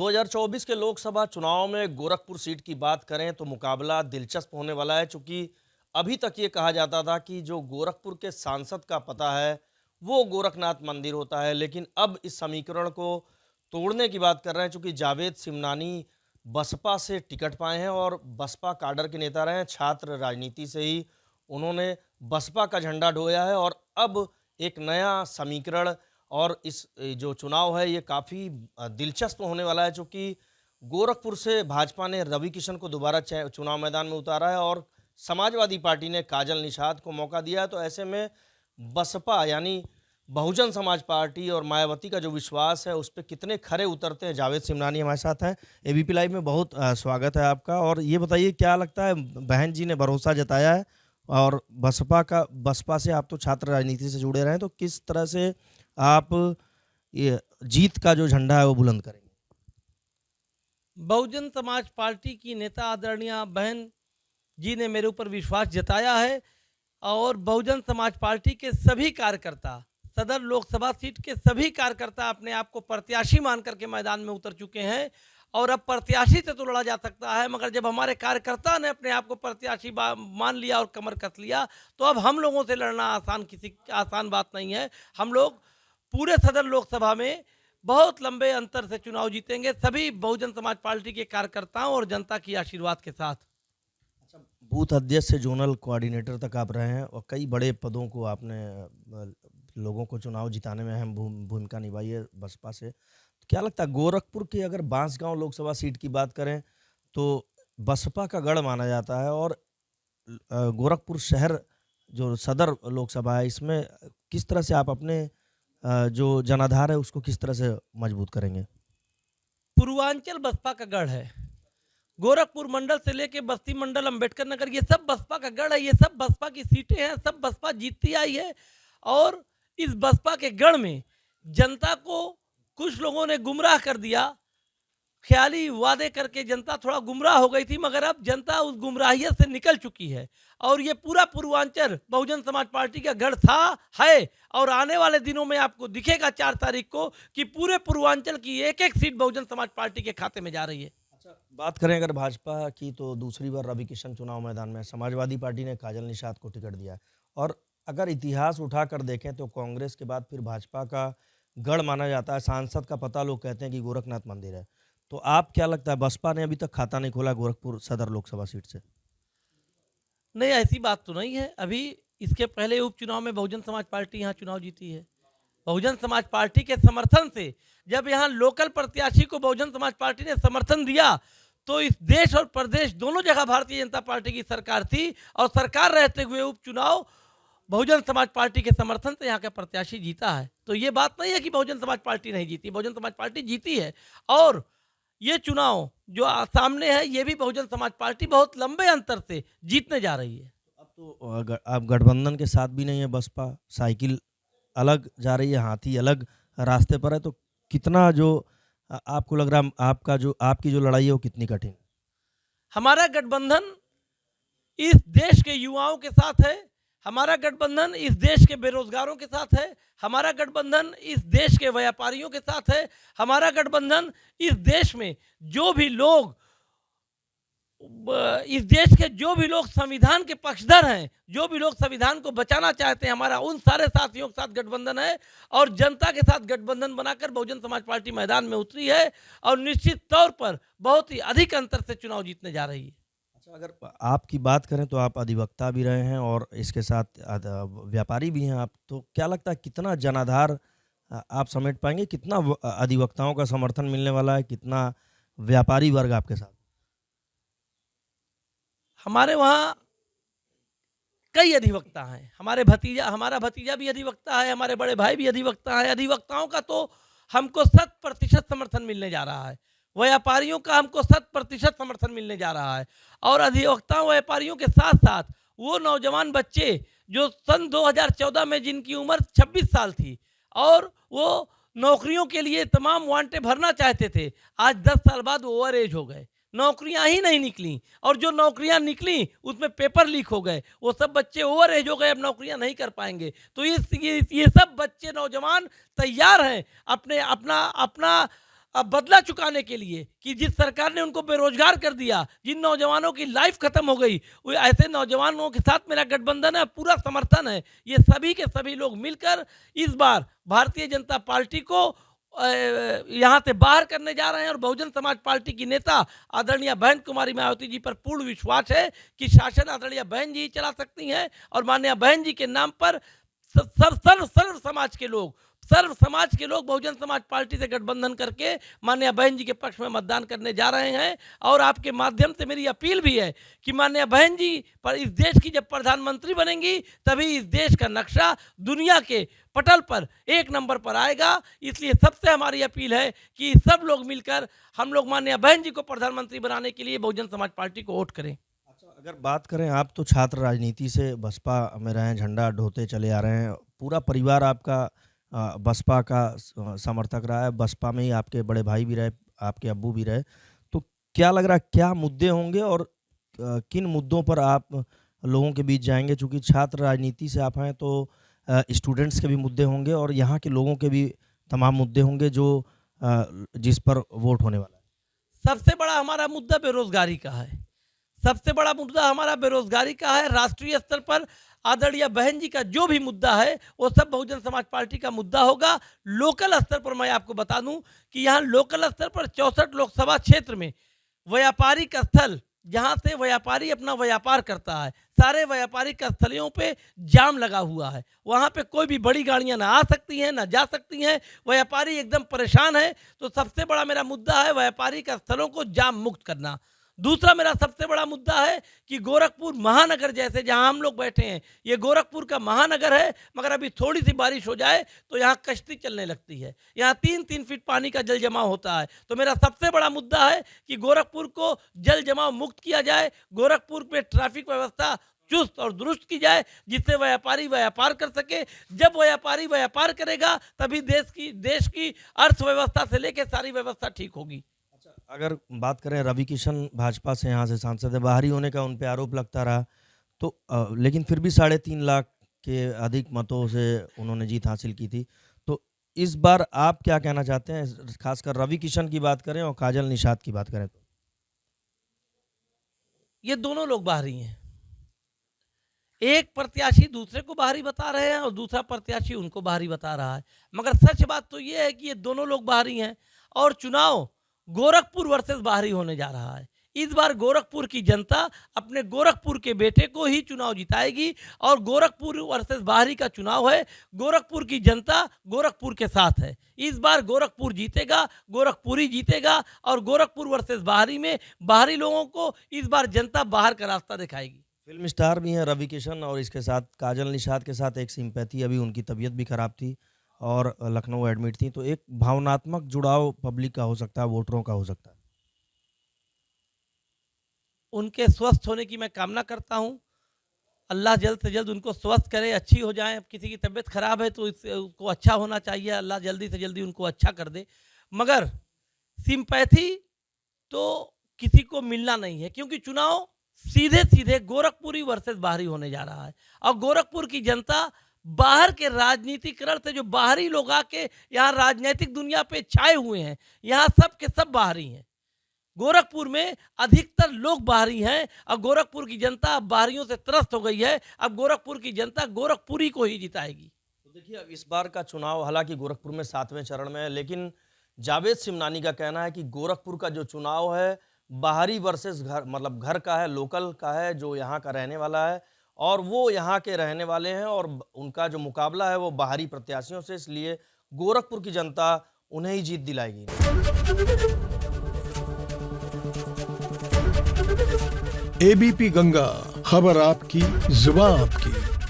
2024 के लोकसभा चुनाव में गोरखपुर सीट की बात करें तो मुकाबला दिलचस्प होने वाला है, चूंकि अभी तक ये कहा जाता था कि जो गोरखपुर के सांसद का पता है वो गोरखनाथ मंदिर होता है, लेकिन अब इस समीकरण को तोड़ने की बात कर रहे हैं, चूंकि जावेद सिमनानी बसपा से टिकट पाए हैं और बसपा काडर के नेता रहे हैं। छात्र राजनीति से ही उन्होंने बसपा का झंडा ढोया है और अब एक नया समीकरण और इस जो चुनाव है ये काफ़ी दिलचस्प होने वाला है, चूँकि गोरखपुर से भाजपा ने रवि किशन को दोबारा चुनाव मैदान में उतारा है और समाजवादी पार्टी ने काजल निषाद को मौका दिया है। तो ऐसे में बसपा यानी बहुजन समाज पार्टी और मायावती का जो विश्वास है उस पर कितने खरे उतरते हैं। जावेद सिमनानी हमारे साथ हैं। एबीपी लाइव में बहुत स्वागत है आपका। और ये बताइए, क्या लगता है, बहन जी ने भरोसा जताया है और बसपा से आप तो छात्र राजनीति से जुड़े रहे हैं, तो किस तरह से आप ये जीत का जो झंडा है वो बुलंद करेंगे? बहुजन समाज पार्टी की नेता आदरणीय बहन जी ने मेरे ऊपर विश्वास जताया है और बहुजन समाज पार्टी के सभी कार्यकर्ता, सदर लोकसभा सीट के सभी कार्यकर्ता अपने आप को प्रत्याशी मान करके मैदान में उतर चुके हैं। और अब प्रत्याशी से तो लड़ा जा सकता है, मगर जब हमारे कार्यकर्ता ने अपने आप को प्रत्याशी मान लिया और कमर कस लिया, तो अब हम लोगों से लड़ना आसान बात नहीं है। हम लोग पूरे सदर लोकसभा में बहुत लंबे अंतर से चुनाव जीतेंगे, सभी बहुजन समाज पार्टी के कार्यकर्ताओं और जनता की आशीर्वाद के साथ। अच्छा, बूथ अध्यक्ष से जोनल कोऑर्डिनेटर तक आप रहे हैं और कई बड़े पदों को आपने लोगों को चुनाव जिताने में अहम भूमिका निभाई है बसपा से। तो क्या लगता है, गोरखपुर की अगर बांसगांव लोकसभा सीट की बात करें तो बसपा का गढ़ माना जाता है और गोरखपुर शहर जो सदर लोकसभा है इसमें किस तरह से आप अपने जो जनाधार है उसको किस तरह से मजबूत करेंगे? पूर्वांचल बसपा का गढ़ है। गोरखपुर मंडल से लेके बस्ती मंडल, अंबेडकर नगर, ये सब बसपा का गढ़ है। ये सब बसपा की सीटें हैं, सब बसपा जीतती आई है। और इस बसपा के गढ़ में जनता को कुछ लोगों ने गुमराह कर दिया। ख्याली वादे करके जनता थोड़ा गुमराह हो गई थी, मगर अब जनता उस गुमराहियत से निकल चुकी है। और ये पूरा पूर्वांचल बहुजन समाज पार्टी का गढ़ था, है और आने वाले दिनों में आपको दिखेगा 4 तारीख को कि पूरे पूर्वांचल की एक एक सीट बहुजन समाज पार्टी के खाते में जा रही है। अच्छा, बात करें अगर भाजपा की तो दूसरी बार रवि किशन चुनाव मैदान में, समाजवादी पार्टी ने काजल निषाद को टिकट दिया है और अगर इतिहास उठाकर देखें तो कांग्रेस के बाद फिर भाजपा का गढ़ माना जाता है। सांसद का पता लोग कहते हैं कि गोरखनाथ मंदिर है। तो आप क्या लगता है, बसपा ने अभी तक खाता नहीं खोला गोरखपुर सदर लोकसभा सीट से? नहीं, ऐसी बात तो नहीं है। अभी इसके पहले उपचुनाव में बहुजन समाज पार्टी यहाँ चुनाव जीती है। बहुजन समाज पार्टी के समर्थन से जब यहाँ लोकल प्रत्याशी को बहुजन समाज पार्टी ने समर्थन दिया तो इस देश और प्रदेश दोनों जगह भारतीय जनता पार्टी की सरकार थी और सरकार रहते हुए उपचुनाव बहुजन समाज पार्टी के समर्थन से यहाँ का प्रत्याशी जीता है। तो ये बात नहीं है कि बहुजन समाज पार्टी नहीं जीती, बहुजन समाज पार्टी जीती है। और ये चुनाव जो सामने है ये भी बहुजन समाज पार्टी बहुत लंबे अंतर से जीतने जा रही है। अब तो आप गठबंधन के साथ भी नहीं है बसपा, साइकिल अलग जा रही है, हाथी अलग रास्ते पर है। तो कितना जो आपको लग रहा है आपकी जो लड़ाई है वो कितनी कठिन? हमारा गठबंधन इस देश के युवाओं के साथ है, हमारा गठबंधन इस देश के बेरोजगारों के साथ है, हमारा गठबंधन इस देश के व्यापारियों के साथ है, हमारा गठबंधन इस देश में जो भी लोग इस देश के जो भी लोग संविधान के पक्षधर हैं, जो भी लोग संविधान को बचाना चाहते हैं, हमारा उन सारे साथियों के साथ गठबंधन है। और जनता के साथ गठबंधन बनाकर बहुजन समाज पार्टी मैदान में उतरी है और निश्चित तौर पर बहुत ही अधिक अंतर से चुनाव जीतने जा रही है। अच्छा, अगर आपकी बात करें तो आप अधिवक्ता भी रहे हैं और इसके साथ व्यापारी भी हैं आप, तो क्या लगता है कितना जनाधार आप समेट पाएंगे? कितना अधिवक्ताओं का समर्थन मिलने वाला है? कितना व्यापारी वर्ग आपके साथ? हमारे वहाँ कई अधिवक्ता हैं। हमारा भतीजा भी अधिवक्ता है, हमारे बड़े भाई भी अधिवक्ता है। अधिवक्ताओं का तो हमको 100% समर्थन मिलने जा रहा है, व्यापारियों का हमको 100% समर्थन मिलने जा रहा है। और अधिवक्ताओं व्यापारियों के साथ साथ वो नौजवान बच्चे जो सन 2014 में जिनकी उम्र 26 साल थी और वो नौकरियों के लिए तमाम वांटे भरना चाहते थे, आज 10 साल बाद ओवर एज हो गए, नौकरियां ही नहीं निकली। और जो नौकरियां निकली उसमें पेपर लीक हो गए, वो सब बच्चे ओवर एज हो गए, अब नौकरियां नहीं कर पाएंगे। तो ये सब बच्चे नौजवान तैयार हैं अपने अपना अपना अब बदला चुकाने के लिए कि जिस सरकार ने उनको बेरोजगार कर दिया, जिन नौजवानों की लाइफ खत्म हो गई, वो ऐसे नौजवानों के साथ मेरा गठबंधन है, पूरा समर्थन है। ये सभी के सभी लोग मिलकर इस बार भारतीय जनता पार्टी को यहाँ से बाहर करने जा रहे हैं और बहुजन समाज पार्टी की नेता आदरणीय बहन कुमारी मायावती जी पर पूर्ण विश्वास है कि शासन आदरणीय बहन जी चला सकती हैं और माननीय बहन जी के नाम पर सर्व समाज के लोग बहुजन समाज पार्टी से गठबंधन करके माननीय बहन जी के पक्ष में मतदान करने जा रहे हैं। और आपके माध्यम से मेरी अपील भी है कि माननीय बहन जी पर इस देश की जब प्रधानमंत्री बनेंगी तभी इस देश का नक्शा दुनिया के पटल पर एक नंबर पर आएगा। इसलिए सबसे हमारी अपील है कि सब लोग मिलकर हम लोग माननीय बहन जी को प्रधानमंत्री बनाने के लिए बहुजन समाज पार्टी को वोट करें। अच्छा, अगर बात करें, आप तो छात्र राजनीति से बसपा में रहे हैं, झंडा ढोते चले आ रहे हैं, पूरा परिवार आपका बसपा का समर्थक रहा है, बसपा में ही आपके बड़े भाई भी रहे, आपके अब्बू भी रहे, तो क्या लग रहा है क्या मुद्दे होंगे और किन मुद्दों पर आप लोगों के बीच जाएंगे? चूंकि छात्र राजनीति से आप हैं तो स्टूडेंट्स के भी मुद्दे होंगे और यहाँ के लोगों के भी तमाम मुद्दे होंगे जो जिस पर वोट होने वाला है। सबसे बड़ा हमारा मुद्दा बेरोजगारी का है। सबसे बड़ा मुद्दा हमारा बेरोजगारी का है। राष्ट्रीय स्तर पर आदरणीय बहन जी का जो भी मुद्दा है वो सब बहुजन समाज पार्टी का मुद्दा होगा। लोकल स्तर पर मैं आपको बता दूं कि यहाँ लोकल स्तर पर 64 लोकसभा क्षेत्र में व्यापारिक स्थल, जहाँ से व्यापारी अपना व्यापार करता है, सारे व्यापारिक स्थलों पे जाम लगा हुआ है। वहाँ पे कोई भी बड़ी गाड़ियाँ ना आ सकती हैं ना जा सकती हैं, व्यापारी एकदम परेशान है। तो सबसे बड़ा मेरा मुद्दा है व्यापारिक स्थलों को जाम मुक्त करना। दूसरा मेरा सबसे बड़ा मुद्दा है कि गोरखपुर महानगर, जैसे जहां हम लोग बैठे हैं, ये गोरखपुर का महानगर है, मगर अभी थोड़ी सी बारिश हो जाए तो यहाँ कश्ती चलने लगती है, यहाँ 3-3 फीट पानी का जल जमाव होता है। तो मेरा सबसे बड़ा मुद्दा है कि गोरखपुर को जल जमाव मुक्त किया जाए, गोरखपुर में ट्रैफिक व्यवस्था चुस्त और दुरुस्त की जाए, जिससे व्यापारी व्यापार कर सके। जब व्यापारी व्यापार करेगा तभी देश की अर्थव्यवस्था से लेकर सारी व्यवस्था ठीक होगी। अगर बात करें, रवि किशन भाजपा से यहाँ से सांसद है, बाहरी होने का उन पे आरोप लगता रहा, तो लेकिन फिर भी 3.5 लाख के अधिक मतों से उन्होंने जीत हासिल की थी। तो इस बार आप क्या कहना चाहते हैं, खासकर रवि किशन की बात करें और काजल निषाद की बात करें तो? ये दोनों लोग बाहरी हैं। एक प्रत्याशी दूसरे को बाहरी बता रहे हैं और दूसरा प्रत्याशी उनको बाहरी बता रहा है, मगर सच बात तो ये है कि ये दोनों लोग बाहरी हैं और चुनाव गोरखपुर वर्सेस बाहरी होने जा रहा है। इस बार गोरखपुर की जनता अपने गोरखपुर के बेटे को ही चुनाव जिताएगी और गोरखपुर वर्सेस बाहरी का चुनाव है। गोरखपुर की जनता गोरखपुर के साथ है। इस बार गोरखपुर जीतेगा, गोरखपुरी जीतेगा और गोरखपुर वर्सेस बाहरी में बाहरी लोगों को इस बार जनता बाहर का रास्ता दिखाएगी। फिल्म स्टार भी हैं रवि किशन और इसके साथ काजल निषाद के साथ एक सिंपैथी, अभी उनकी तबीयत भी खराब थी और लखनऊ एडमिट थी, तो एक भावनात्मक जुड़ाव पब्लिक का हो सकता है, वोटरों का हो सकता है। उनके स्वस्थ होने की मैं कामना करता हूं। अल्लाह जल्द से जल्द उनको स्वस्थ करे, अच्छी हो जाए। अब किसी की तबीयत खराब है तो उसको अच्छा होना चाहिए, अल्लाह जल्दी से जल्दी उनको अच्छा कर दे। मगर सिंपैथी तो किसी को मिलना नहीं है, क्योंकि चुनाव सीधे सीधे गोरखपुरी वर्सेस बाहरी होने जा रहा है और गोरखपुर की जनता बाहर के राजनीतिकरण से, जो बाहरी लोग आके यहाँ राजनीतिक दुनिया पे छाए हुए हैं, यहाँ सब के सब बाहरी हैं। गोरखपुर में अधिकतर लोग बाहरी हैं और गोरखपुर की जनता अब बाहरियों से त्रस्त हो गई है। अब गोरखपुर की जनता गोरखपुरी को ही जिताएगी। तो देखिए, अब इस बार का चुनाव हालांकि गोरखपुर में 7वें चरण में है, लेकिन जावेद सिमनानी का कहना है कि गोरखपुर का जो चुनाव है बाहरी वर्सेस घर, मतलब घर का है, लोकल का है, जो यहाँ का रहने वाला है और वो यहाँ के रहने वाले हैं और उनका जो मुकाबला है वो बाहरी प्रत्याशियों से, इसलिए गोरखपुर की जनता उन्हें ही जीत दिलाएगी। एबीपी गंगा, खबर आपकी, जुबान आपकी।